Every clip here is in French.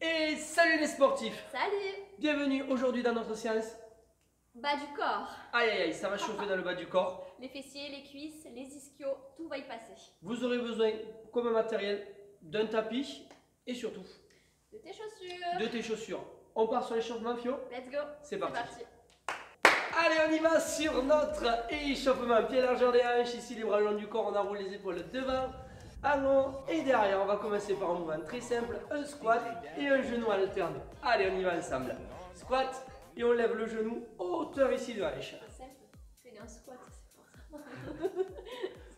Et salut les sportifs! Salut! Bienvenue aujourd'hui dans notre séance. Bas du corps. Aïe aïe aïe, ça va chauffer dans le bas du corps. Les fessiers, les cuisses, les ischios, tout va y passer. Vous aurez besoin, comme matériel, d'un tapis et surtout De tes chaussures. de tes chaussures. On part sur l'échauffement, Fio? Let's go. C'est parti. Allez, on y va sur notre échauffement. Pied largeur des hanches, ici les bras le long du corps, on enroule les épaules devant, avant et derrière. On va commencer par un mouvement très simple, un squat et un genou alterné. Allez, on y va ensemble. Squat et on lève le genou hauteur ici de hanche. C'est simple. C'est un squat, c'est pour ça.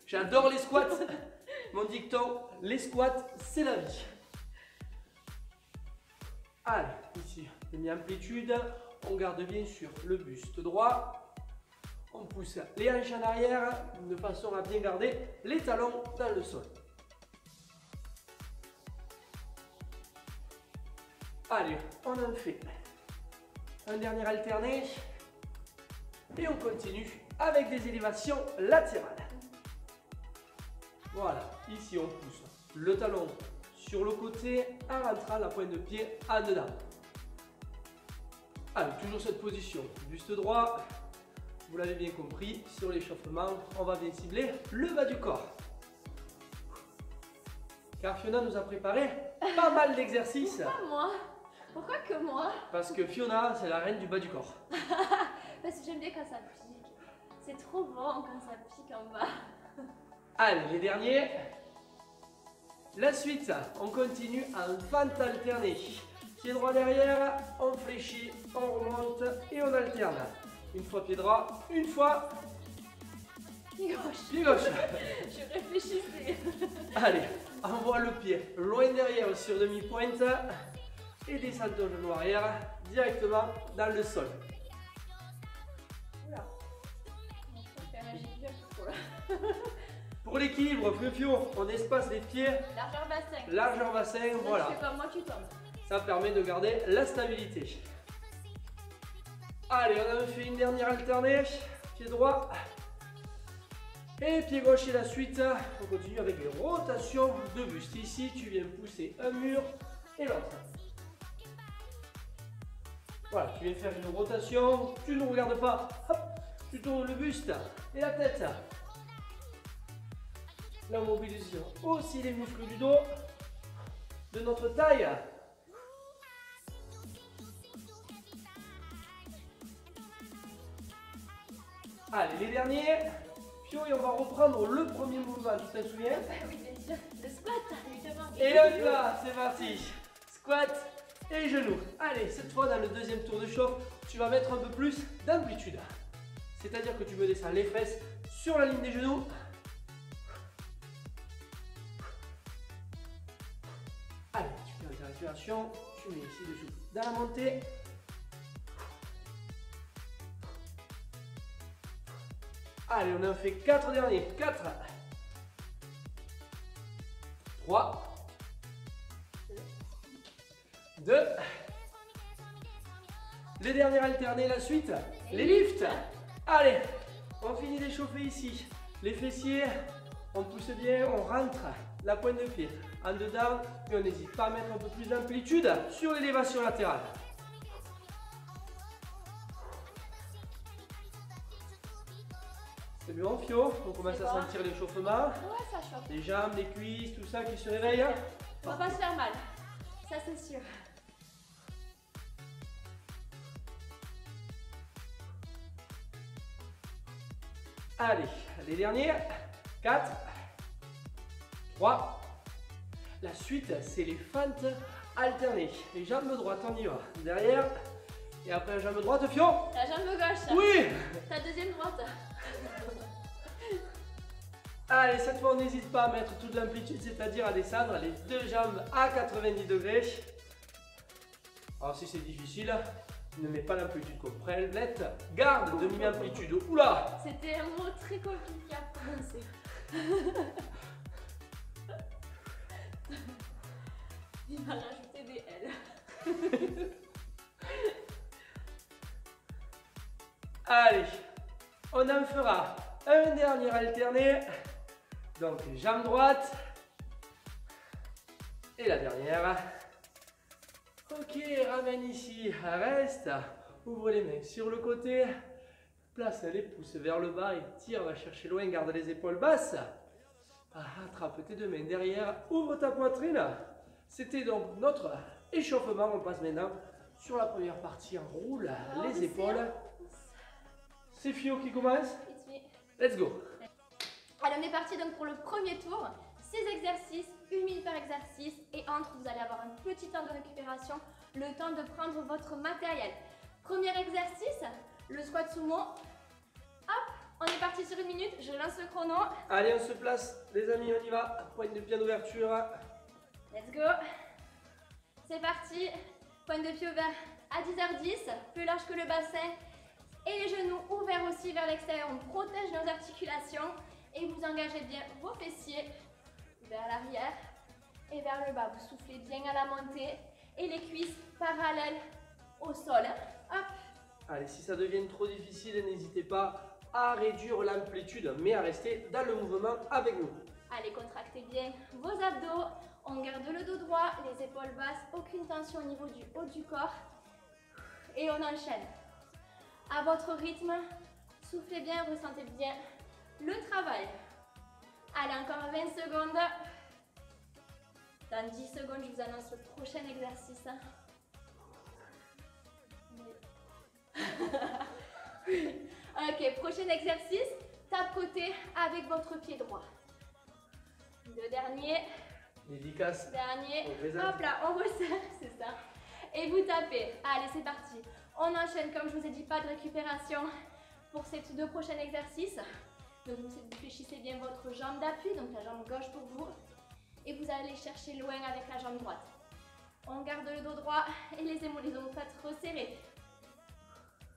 J'adore les squats. Mon dicton, les squats, c'est la vie. Allez, ici, demi-amplitude. On garde bien sûr le buste droit. On pousse les hanches en arrière de façon à bien garder les talons dans le sol. Allez, on en fait un dernier alterné. Et on continue avec des élévations latérales. Voilà, ici on pousse le talon sur le côté en rentrant la pointe de pied en dedans. Avec toujours cette position, buste droit, vous l'avez bien compris, sur l'échauffement, on va bien cibler le bas du corps. Car Fiona nous a préparé pas mal d'exercices. Pourquoi moi? Pourquoi que moi? Parce que Fiona, c'est la reine du bas du corps. Parce que j'aime bien quand ça pique. C'est trop bon quand ça pique en bas. Allez, les derniers. La suite, on continue en fente alternée. Pied droit derrière, on fléchit, on remonte et on alterne. Une fois pied droit, une fois Pied gauche. pied gauche. Je réfléchissais. Allez, envoie le pied loin derrière sur demi-pointe et descend ton genou arrière directement dans le sol. Oula. On va faire un giggle pour là. Pour l'équilibre, Fio, on espace les pieds, Largeur bassin. largeur bassin, Là, voilà. tu fais comme moi, tu tombes. Ça permet de garder la stabilité. Allez, on a fait une dernière alternée. Pied droit et pied gauche et la suite. On continue avec les rotations de buste. Ici, tu viens pousser un mur et l'autre. Voilà, tu viens faire une rotation. Tu ne regardes pas. Hop, tu tournes le buste et la tête. Là, on mobilise aussi les muscles du dos, de notre taille. Allez, les derniers. Pio, et on va reprendre le premier mouvement, tu t'en souviens? Oui, bien sûr. Le squat, évidemment. Et hop là, c'est parti. Squat et genoux. Allez, cette fois, dans le deuxième tour de chauffe, tu vas mettre un peu plus d'amplitude. C'est-à-dire que tu me descends les fesses sur la ligne des genoux. Allez, tu fais ta respiration, tu mets ici dessous dans la montée. Allez, on en fait 4 derniers. 4, 3, 2. Les derniers alternés, la suite, les lifts. Allez, on finit d'échauffer ici. Les fessiers, on pousse bien, on rentre la pointe de pied en dedans et on n'hésite pas à mettre un peu plus d'amplitude sur l'élévation latérale. C'est bon, Fio? On commence à sentir l'échauffement. Ouais, ça chauffe. Les jambes, les cuisses, tout ça qui se réveille. On va pas se faire mal. Ça, c'est sûr. Allez, les derniers. 4, 3. La suite, c'est les fentes alternées. Les jambes droites, on y va. Derrière. Et après la jambe droite, Fio? La jambe gauche. Oui! Ta deuxième droite. Allez, cette fois, on n'hésite pas à mettre toute l'amplitude, c'est-à-dire à descendre les deux jambes à 90 degrés. Alors, si c'est difficile, ne mets pas l'amplitude complète. Garde demi-amplitude. Oula! C'était un mot très compliqué à prononcer. Il m'a rajouté des L. Allez, on en fera un dernier alterné. Donc, jambe droite. Et la dernière. Ok, ramène ici, reste. Ouvre les mains sur le côté. Place les pouces vers le bas et tire, va chercher loin, garde les épaules basses. Attrape tes deux mains derrière, ouvre ta poitrine. C'était donc notre échauffement. On passe maintenant sur la première partie. On roule les épaules. C'est Fio qui commence. Let's go. Allez, on est parti donc pour le premier tour. 6 exercices, 1 minute par exercice. Et entre, vous allez avoir un petit temps de récupération, le temps de prendre votre matériel. Premier exercice, le squat sumo. Hop, on est parti sur 1 minute, je lance le chrono. Allez, on se place, les amis, on y va. Pointe de pied d'ouverture. Let's go. C'est parti. Pointe de pied ouvert à 10h10, plus large que le bassin. Et les genoux ouverts aussi vers l'extérieur. On protège nos articulations. Et vous engagez bien vos fessiers vers l'arrière et vers le bas. Vous soufflez bien à la montée. Et les cuisses parallèles au sol. Hop. Allez, si ça devient trop difficile, n'hésitez pas à réduire l'amplitude, mais à rester dans le mouvement avec nous. Allez, contractez bien vos abdos. On garde le dos droit, les épaules basses, aucune tension au niveau du haut du corps. Et on enchaîne. À votre rythme, soufflez bien, ressentez bien le travail. Allez, encore 20 secondes. Dans 10 secondes, je vous annonce le prochain exercice. Ok, prochain exercice, tape-côté avec votre pied droit. Le dernier. Dédicace. Dernier. Hop là, on resserre, c'est ça. Et vous tapez. Allez, c'est parti. On enchaîne, comme je vous ai dit, pas de récupération pour ces 2 prochains exercices. Donc vous fléchissez bien votre jambe d'appui, donc la jambe gauche pour vous. Et vous allez chercher loin avec la jambe droite. On garde le dos droit et les omoplates resserrées.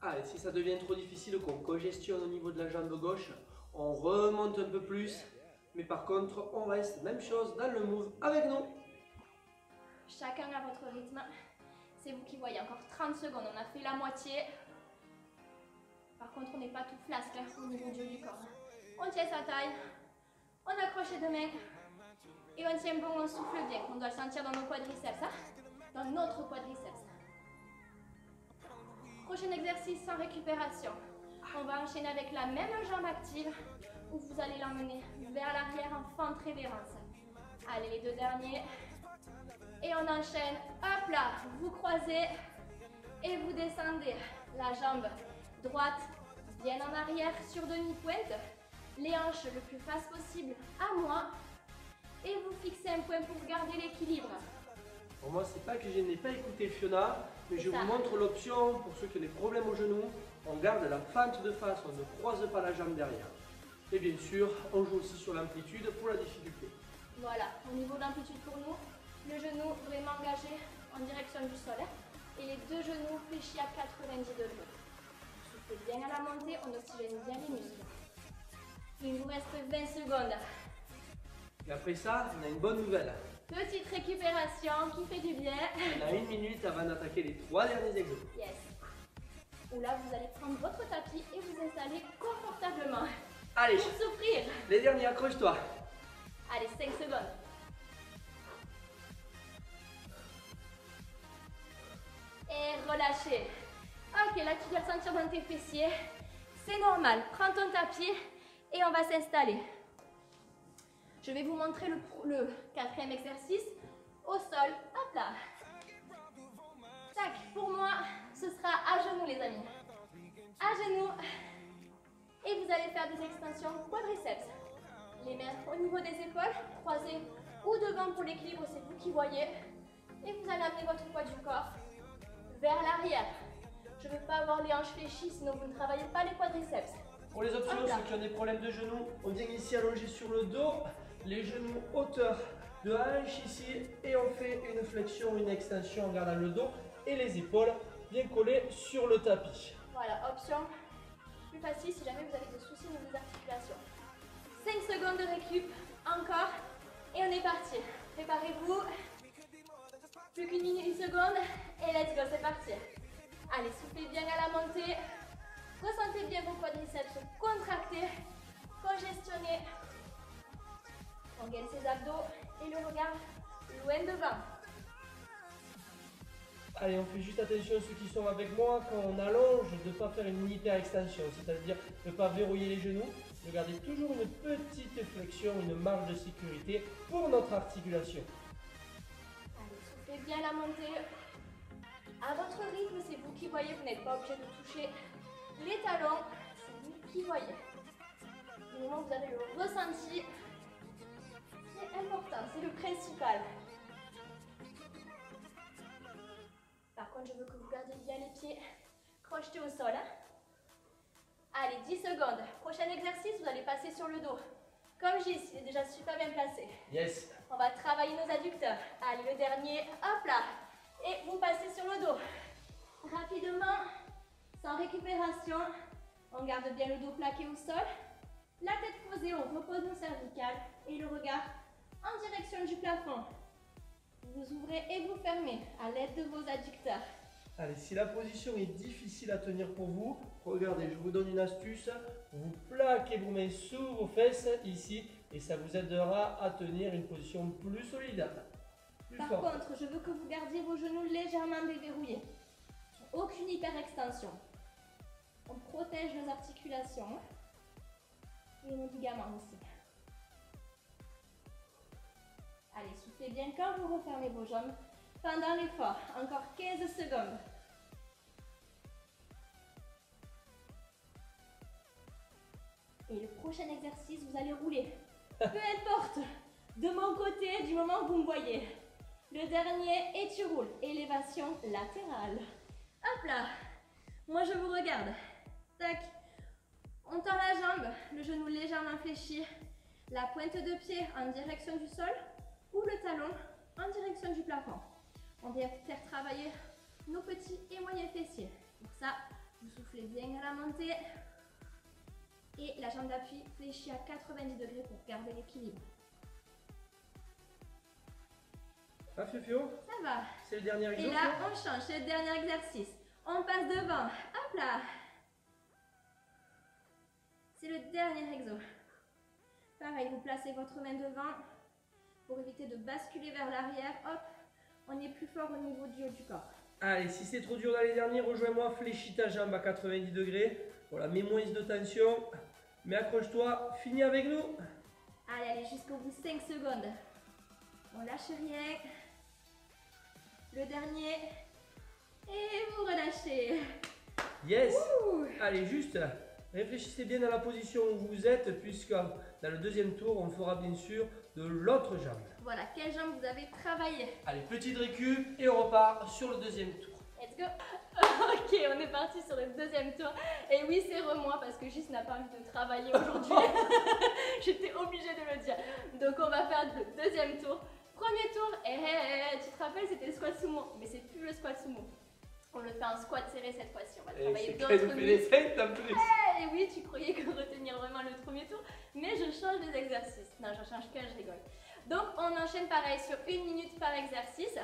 Allez, si ça devient trop difficile, qu'on congestionne au niveau de la jambe gauche, on remonte un peu plus. Mais par contre, on reste, même chose, dans le move avec nous. Chacun à votre rythme. C'est vous qui voyez. Encore 30 secondes. On a fait la moitié. Par contre, on n'est pas tout flasque hein, au niveau du haut du corps. On tient sa taille. On accroche les 2 mains. Et on tient bon, on souffle bien. On doit le sentir dans nos quadriceps. Hein, dans notre quadriceps. Prochain exercice sans récupération. On va enchaîner avec la même jambe active où vous allez l'emmener vers l'arrière en fente révérence. Allez, les 2 derniers. Et on enchaîne. Hop là, vous croisez et vous descendez. La jambe droite bien en arrière sur demi-pointe. Les hanches le plus face possible à moi. Et vous fixez un point pour garder l'équilibre. Pour moi, c'est pas que je n'ai pas écouté Fiona, mais je vous montre l'option pour ceux qui ont des problèmes au genou. On garde la fente de face, on ne croise pas la jambe derrière. Et bien sûr, on joue aussi sur l'amplitude pour la difficulté. Voilà, au niveau de l'amplitude pour nous, le genou vraiment engagé en direction du sol. Et les 2 genoux fléchis à 90 degrés. Soufflez bien à la montée, on oxygène bien les muscles. Il vous reste 20 secondes. Et après ça, on a une bonne nouvelle. Petite récupération qui fait du bien. On a 1 minute avant d'attaquer les 3 derniers exos. Yes. Où là, vous allez prendre votre tapis et vous installer confortablement. Allez, pour souffrir. Les derniers, accroche-toi. Allez, 5 secondes. Et relâchez. Ok, là tu dois le sentir dans tes fessiers. C'est normal. Prends ton tapis et on va s'installer. Je vais vous montrer le 4e exercice au sol. Hop là. Tac. Pour moi, ce sera à genoux les amis. À genoux. Et vous allez faire des extensions quadriceps. Les mains au niveau des épaules, croisées ou devant pour l'équilibre, c'est vous qui voyez. Et vous allez amener votre poids du corps vers l'arrière. Je ne veux pas avoir les hanches fléchies, sinon vous ne travaillez pas les quadriceps. Pour les options, ceux qui ont des problèmes de genoux, on vient ici allonger sur le dos, les genoux hauteur de hanche ici, et on fait une flexion, une extension en gardant le dos et les épaules bien collées sur le tapis. Voilà, option plus facile si jamais vous avez des soucis au niveau des articulations. 5 secondes de récup, encore, et on est parti. Préparez-vous. Plus qu'une minute, 1 seconde, et let's go, c'est parti. Allez, soufflez bien à la montée. Ressentez bien vos quadriceps contractés, congestionnés. On gagne ses abdos et le regard loin devant. Allez, on fait juste attention, ceux qui sont avec moi, quand on allonge, de ne pas faire une hyper-extension, c'est-à-dire de ne pas verrouiller les genoux, de garder toujours une petite flexion, une marge de sécurité pour notre articulation. Allez, soufflez bien la montée. À votre rythme, c'est vous qui voyez, vous n'êtes pas obligé de toucher les talons, c'est vous qui voyez. Du moment où vous avez le ressenti, c'est important, c'est le principal. Par contre, je veux que vous gardiez bien les pieds crochetés au sol. Allez, 10 secondes. Prochain exercice, vous allez passer sur le dos. Comme Gis, il est déjà super bien placé. Yes. On va travailler nos adducteurs. Allez, le dernier, hop là. Et vous passez sur le dos. Rapidement, sans récupération. On garde bien le dos plaqué au sol. La tête posée, on repose nos cervicales. Et le regard en direction du plafond. Vous ouvrez et vous fermez à l'aide de vos adducteurs. Allez, si la position est difficile à tenir pour vous, regardez, je vous donne une astuce. Vous plaquez vos mains sous vos fesses ici et ça vous aidera à tenir une position plus solide. Par contre, je veux que vous gardiez vos genoux légèrement déverrouillés. Aucune hyperextension. On protège nos articulations et nos ligaments aussi. Allez, soufflez bien quand vous refermez vos jambes pendant l'effort. Encore 15 secondes. Et le prochain exercice, vous allez rouler. Peu importe, de mon côté, du moment où vous me voyez. Le dernier, et tu roules. Élévation latérale. Hop là. Moi, je vous regarde. Tac. On tend la jambe, le genou légèrement fléchi. La pointe de pied en direction du sol ou le talon en direction du plafond. On vient faire travailler nos petits et moyens fessiers. Pour ça, vous soufflez bien à la montée. Et la jambe d'appui fléchie à 90 degrés pour garder l'équilibre. Ça fait Fio? Ça va. C'est le dernier exercice. Et là, on change, c'est le dernier exercice. On passe devant. Hop là. C'est le dernier exo. Pareil, vous placez votre main devant pour éviter de basculer vers l'arrière. Hop, on est plus fort au niveau du haut du corps. Allez, si c'est trop dur dans les derniers, rejoins-moi, fléchis ta jambe à 90 degrés. Voilà, mets moins de tension. Mais accroche-toi, finis avec nous. Allez, allez, jusqu'au bout, 5 secondes. On lâche rien. Le dernier. Et vous relâchez. Yes. Ouh. Allez, juste, réfléchissez bien à la position où vous êtes, puisque dans le deuxième tour, on fera bien sûr de l'autre jambe. Voilà, quelle jambe vous avez travaillé? Allez, petite récup et on repart sur le deuxième tour. Let's go. Ok, on est parti sur le deuxième tour. Et oui, c'est moi parce que Gis n'a pas envie de travailler aujourd'hui. J'étais obligée de le dire. Donc on va faire le deuxième tour. Premier tour, tu te rappelles, c'était le squat sumo. Mais c'est plus le squat sumo. On le fait en squat serré cette fois-ci. On va travailler d'autres muscles. en plus. Et oui, tu croyais que retenir vraiment le premier tour. Mais je change des exercices. Non, je change qu'un, je rigole. Donc on enchaîne pareil sur 1 minute par exercice.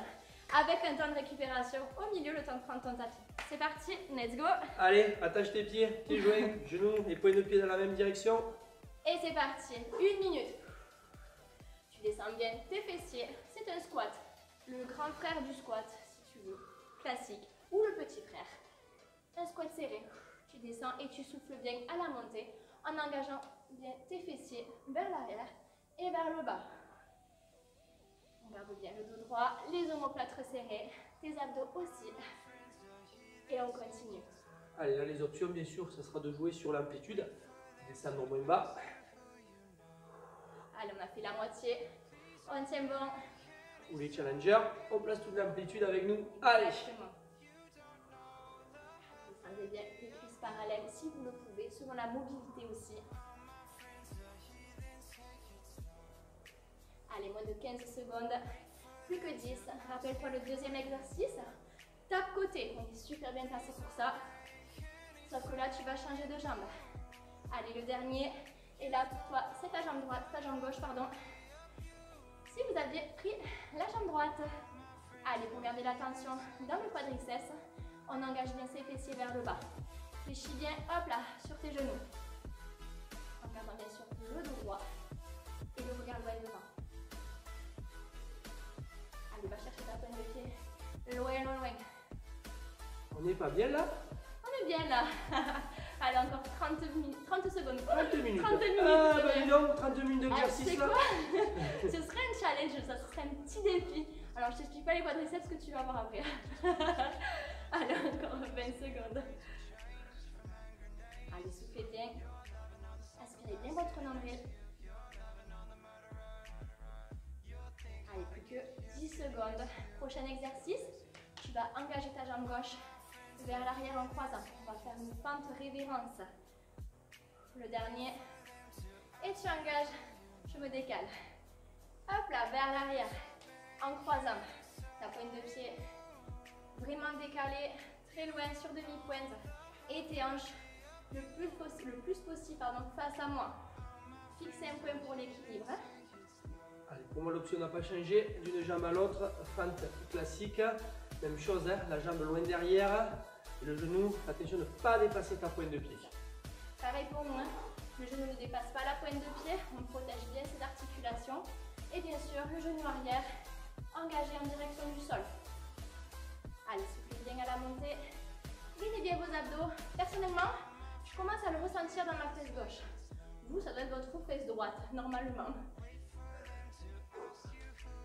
Avec un temps de récupération au milieu, le temps de prendre ton tapis. C'est parti, let's go. Allez, attache tes pieds, tes joints, genoux et pointes de pied dans la même direction. Et c'est parti, 1 minute. Tu descends bien tes fessiers, c'est un squat. Le grand frère du squat, si tu veux, classique. Ou le petit frère. Un squat serré. Tu descends et tu souffles bien à la montée en engageant bien tes fessiers vers l'arrière et vers le bas. On garde bien le dos droit, les omoplates resserrés, tes abdos aussi. Et on continue. Allez, là les options, bien sûr, ça sera de jouer sur l'amplitude. Descendre moins bas. Allez, on a fait la moitié. On tient bon. Ou les challengers, on place toute l'amplitude avec nous. Allez. Exactement. Descendez bien les cuisses parallèles si vous le pouvez, selon la mobilité aussi. Allez, moins de 15 secondes, plus que 10. Rappelle-toi le deuxième exercice. Tape côté, on est super bien placé pour ça. Sauf que là, tu vas changer de jambe. Allez, le dernier. Et là, pour toi, c'est ta jambe droite, ta jambe gauche, pardon. Si vous aviez pris la jambe droite. Allez, pour garder la tension dans le quadriceps, on engage bien ses fessiers vers le bas. Fléchis bien, hop là, sur tes genoux. En gardant bien sûr le dos droit et le regard loin devant. Allez, va chercher ta pointe de pied. Loin, loin, loin. On n'est pas bien là? On est bien là. Allez, encore 30 secondes. 30 minutes. 30 minutes. Ah, bah dis donc, 30 minutes d'exercice là. Ce serait un challenge, ça serait un petit défi. Alors, je t'explique pas les quadriceps que tu vas voir après. Allez, encore 20 secondes. Allez, soufflez bien. Aspirez bien votre nombril. Allez, plus que 10 secondes. Prochain exercice, tu vas engager ta jambe gauche vers l'arrière en croisant. On va faire une pente révérence. Le dernier. Et tu engages, je me décale. Hop là, vers l'arrière. En croisant. Ta pointe de pied vraiment décalée, très loin sur demi-pointe. Et tes hanches le plus possible face à moi. Fixez un point pour l'équilibre. Allez, pour moi l'option n'a pas changé. D'une jambe à l'autre, fente classique. Même chose, hein, la jambe loin derrière. Et le genou, attention de ne pas dépasser ta pointe de pied. Pareil pour nous, hein. Le genou ne dépasse pas la pointe de pied. On protège bien ses articulations. Et bien sûr, le genou arrière engagé en direction du sol. Allez, soufflez bien à la montée. Gainez bien vos abdos. Personnellement, je commence à le ressentir dans ma fesse gauche. Vous, ça doit être votre fesse droite, normalement.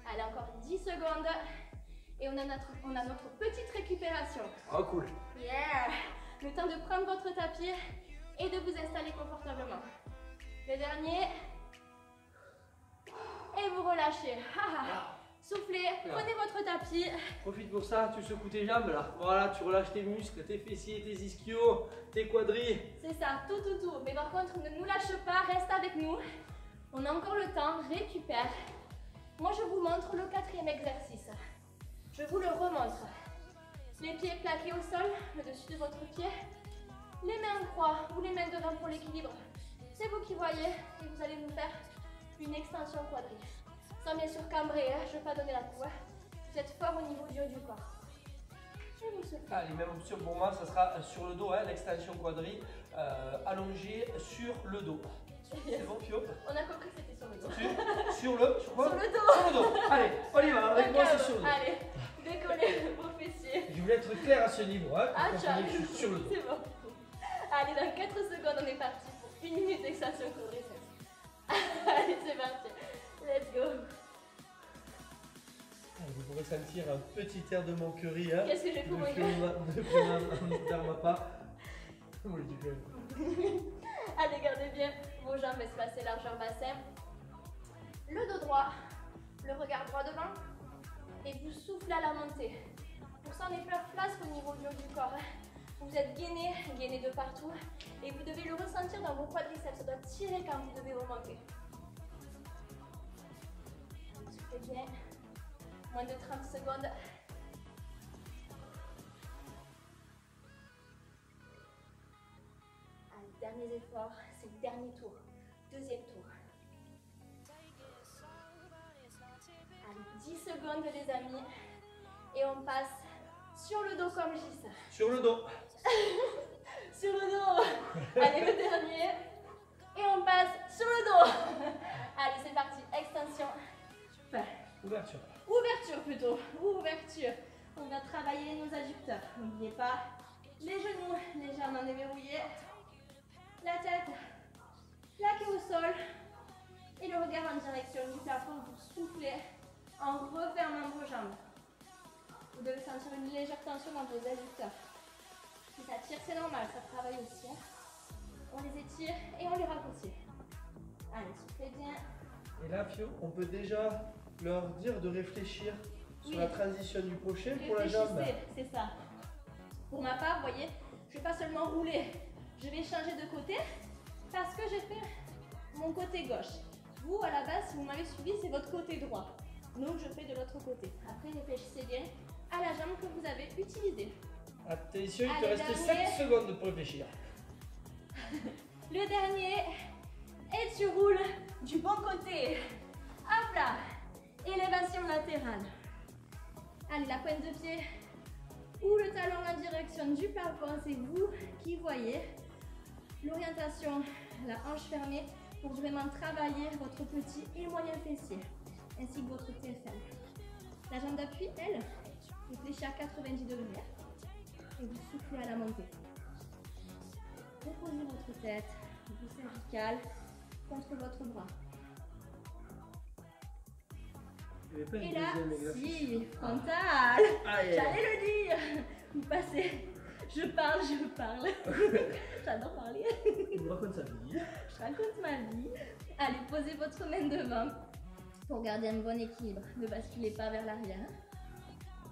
Allez, encore 10 secondes. Et on a notre petite récupération. Oh, cool. Yeah! Le temps de prendre votre tapis et de vous installer confortablement. Le dernier. Et vous relâchez. Soufflez, prenez votre tapis. Profite pour ça, tu secoues tes jambes là. Voilà, tu relâches tes muscles, tes fessiers, tes ischios, tes quadris. C'est ça, tout. Mais par contre, ne nous lâche pas, reste avec nous. On a encore le temps, récupère. Moi, je vous montre le 4e exercice. Je vous le remontre. Les pieds plaqués au sol, le dessus de votre pied. Les mains en croix ou les mains devant pour l'équilibre. C'est vous qui voyez et vous allez nous faire une extension quadri. Sans bien sûr cambrer, hein, je ne vais pas donner la coup. Hein. Vous êtes fort au niveau du haut du corps. Et vous soufflez. Allez, même option pour moi, ça sera sur le dos, hein, l'extension quadri, allongée sur le dos. C'est bon, Pio? On a compris que c'était sur le dos. Sur quoi? Sur le dos. Sur le dos. Allez, on y va, avec moi c'est sur le dos. Allez, décollez vos fessiers. Je voulais être clair à ce niveau, hein, Ah, pour tu que je suis sur le dos. C'est bon. Allez, dans 4 secondes, on est parti pour 1 minute d'extension quadriceps. Allez, c'est parti. Let's go. Vous pourrez sentir un petit air de manquerie, hein. Qu'est-ce que j'ai couru vers ma part. Oui, du coup. Allez, gardez bien vos jambes espacées largeur bassin. Le dos droit, le regard droit devant. Et vous soufflez à la montée. Pour ça, on est plein flasque au niveau du haut du corps. Vous êtes gainé de partout. Et vous devez le ressentir dans vos quadriceps. Ça doit tirer quand vous devez remonter. Soufflez bien. Moins de 30 secondes. Allez, dernier effort. C'est le dernier tour. 2e tour. Allez, 10 secondes les amis. Et on passe sur le dos comme Gis. Sur le dos. Sur le dos. Allez, le dernier. Et on passe sur le dos. Allez, c'est parti. Extension. Ouverture. Ouverture plutôt. Ouverture. On va travailler nos adducteurs. N'oubliez pas les genoux légèrement déverrouillés. La tête plaquée au sol. Et le regard en direction du plafond. Vous soufflez en refermant vos jambes. Vous devez sentir une légère tension dans vos adducteurs. Si ça tire, c'est normal, ça travaille aussi. Hein. On les étire et on les raccourcit. Allez, soufflez bien. Et là, Pio, on peut déjà leur dire de réfléchir sur la transition du crochet pour la jambe. C'est ça. Pour ma part, vous voyez, je ne vais pas seulement rouler, je vais changer de côté parce que j'ai fait mon côté gauche. Vous, à la base, si vous m'avez suivi, c'est votre côté droit. Donc, je fais de l'autre côté. Après, réfléchissez bien à la jambe que vous avez utilisée. Attention, il te Allez, reste dernier. 7 secondes pour réfléchir. Le dernier, et tu roules du bon côté. Hop là, élévation latérale. Allez, la pointe de pied ou le talon en direction du plafond, c'est vous qui voyez. L'orientation, la hanche fermée pour vraiment travailler votre petit et moyen fessier, ainsi que votre TFL. La jambe d'appui, elle, réfléchit à 90 degrés. et vous soufflez à la montée. Reposez votre tête, vos cervicales contre votre bras. Et là, si, frontal. J'allais le dire. Vous passez. Je parle. J'adore parler. Il me raconte sa vie. Je raconte ma vie. Allez, posez votre main devant pour garder un bon équilibre. Ne basculez pas vers l'arrière.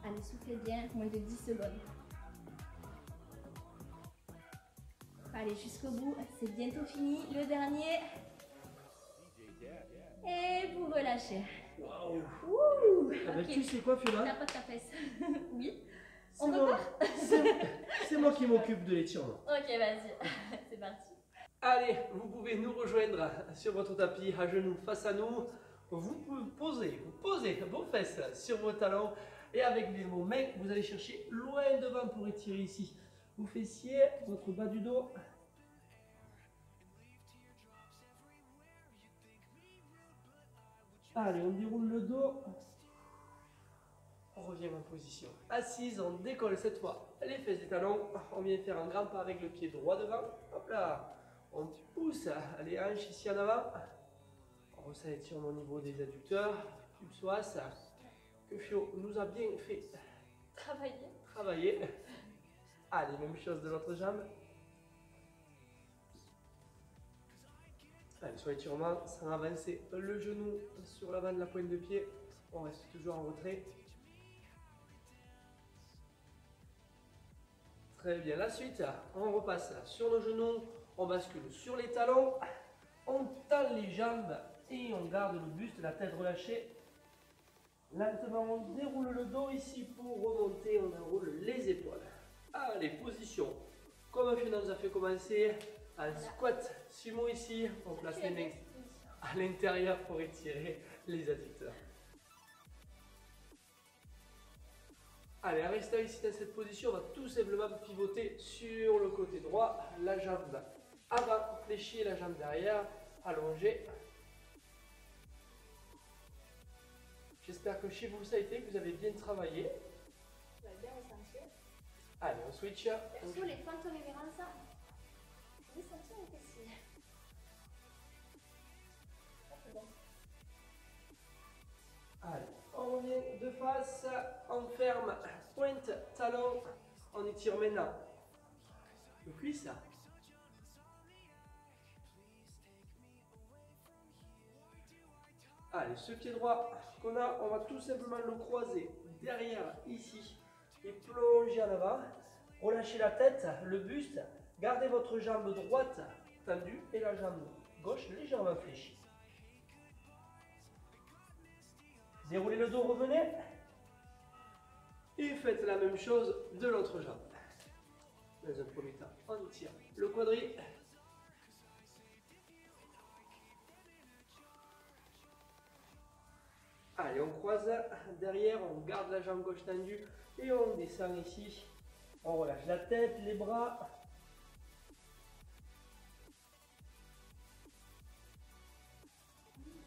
Allez, soufflez bien, moins de 10 secondes. Allez, jusqu'au bout. C'est bientôt fini. Le dernier. Et vous relâchez. Waouh! Ouh! Ah bah, Ok. tu sais quoi, Fiona? Tapote ta fesse. Oui. C'est On moi, repart? c'est moi qui m'occupe de l'étirement. Ok, vas-y. C'est parti. Allez, vous pouvez nous rejoindre sur votre tapis à genoux face à nous. Vous posez vos fesses sur vos talons et avec vos mains, vous allez chercher loin devant pour étirer ici vos fessiers, votre bas du dos. Allez, on déroule le dos. On revient en position assise, on décolle cette fois les fesses des talons. On vient faire un grand pas avec le pied droit devant. Hop là, on pousse les hanches ici en avant. On ressent l'étirement au niveau des adducteurs, du psoas, que Fio nous a bien fait travailler. Allez, même chose de l'autre jambe. Allez, sur l'étirement, sans avancer le genou sur l'avant de la pointe de pied. On reste toujours en retrait. Très bien, la suite, on repasse sur nos genoux, on bascule sur les talons, on tend les jambes et on garde le buste, la tête relâchée. Lentement, on déroule le dos ici pour remonter, on enroule les épaules. Allez, position, comme Fiona nous a fait commencer, un squat sumo ici, on place les mains à l'intérieur pour étirer les adducteurs. Allez, en restant ici dans cette position, on va tout simplement pivoter sur le côté droit, la jambe avant fléchie, la jambe derrière, allongée. J'espère que chez vous ça a été, que vous avez bien travaillé. Vous allez bien ressentir. Allez, on switch. Perso, les fentes révérences, vous sentez un peu si. C'est bon. Allez, on revient de face, on ferme, pointe, talon, on étire maintenant le cuisse. Allez, ce pied droit qu'on a, on va tout simplement le croiser derrière ici et plonger en avant. Relâchez la tête, le buste, gardez votre jambe droite tendue et la jambe gauche légèrement fléchie. Déroulez le dos, revenez. Et faites la même chose de l'autre jambe. Dans un premier temps, on étire le quadri. Allez, on croise derrière, on garde la jambe gauche tendue et on descend ici. On relâche la tête, les bras.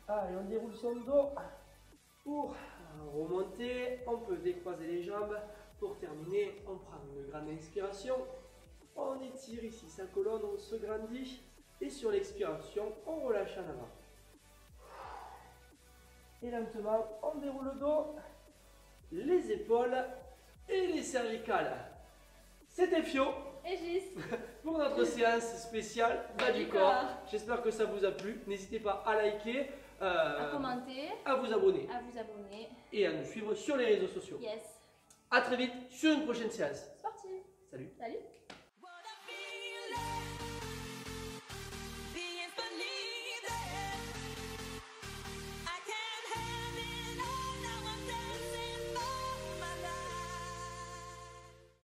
Allez, on déroule son dos. Pour remonter, on peut décroiser les jambes. Pour terminer, on prend une grande inspiration. On étire ici sa colonne, on se grandit. Et sur l'expiration, on relâche en avant. Et lentement, on déroule le dos, les épaules et les cervicales. C'était Fio Et Gis. pour notre séance spéciale bas du corps. J'espère que ça vous a plu. N'hésitez pas à liker, À commenter, à vous abonner à vous abonner. et à nous suivre sur les réseaux sociaux. Yes. A très vite sur une prochaine séance. C'est parti. Salut. Salut.